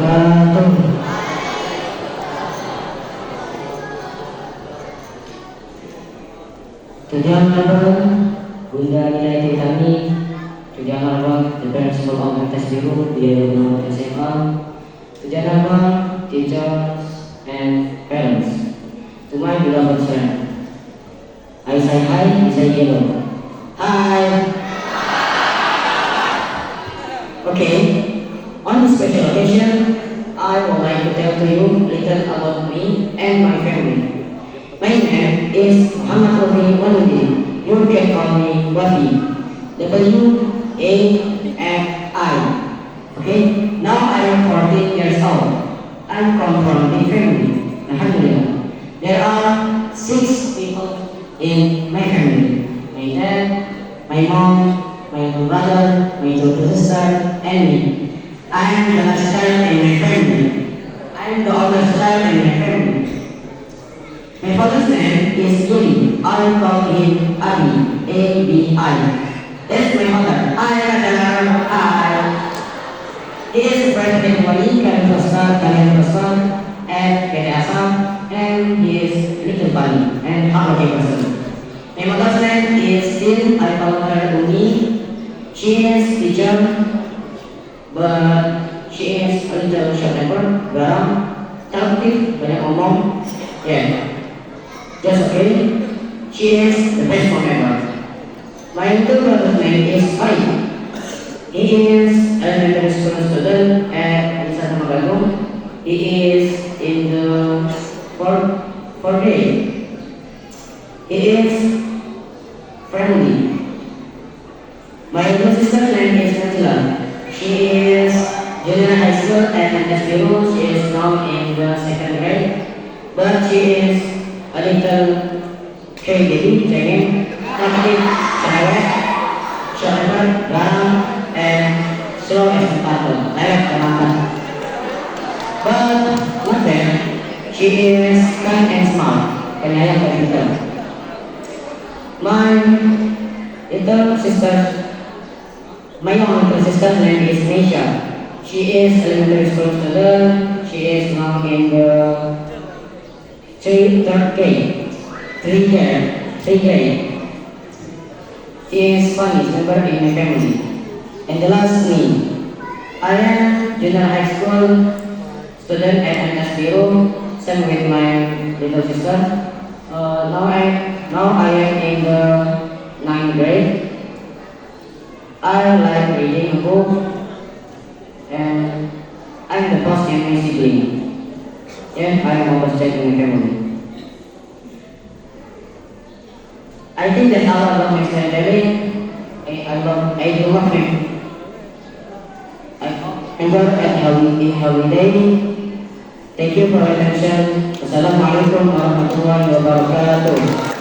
wabarakatuh. Tujuan number Bunda nilai kami. Tujuan number the principal of Mentes Biru di Gunung SMA. Tujuan number teachers and parents. To my beloved friend, I say hi, you say hello. Hi. Okay. On this special occasion, I would like to tell to you a little about me and my family. My name is Muhammad Wafi Waluddin. You can call me Wafi. W-A-F-I. Okay? Now I am 14 years old. I come from a family. Alhamdulillah. There are 6 people in my family. My dad, my mom, my brother, my two sister, and me. I am the last child in my family. I am the oldest child in my family. My father's name is Yuli. I call him Abi. A-B-I. That's my father. I. He is the president Wali, Kalian Besar, and Kede Asam, and he is little Bali, and hardworking person. My mother's name is Din. I call her Umi. She is teacher, but she is a little short-tempered, garam, talkative, banyak ngomong. Yeah, just okay. She is the best mom ever. My little brother's name is Ari. He is elementary school student at Wisata Magalang. He is in the fourth grade. He is friendly. My little sister's name is Najla. She is junior high school at Mentes Biru. She is now in the 2nd grade, but she is a little crazy, cengeng, talkative, cerewet, short-tempered, garam, and slow as a turtle, lewat terlambat. But not bad. She is kind and smart, penyayang dan pintar. My young little sister's name is Nisha. She is elementary school student. She is now in the 3rd grade. She is funny member in my family. And the last me. I am junior high school student at Mentes Biru, same with my little sister. Now I am in the 9th grade. I like reading a book, and I'm the first in my sibling. Yeah, I am always checking my family. I think that's all about my family. I do love him. I enjoy at holiday. Thank you for your attention. Wassalamualaikum warahmatullahi wabarakatuh.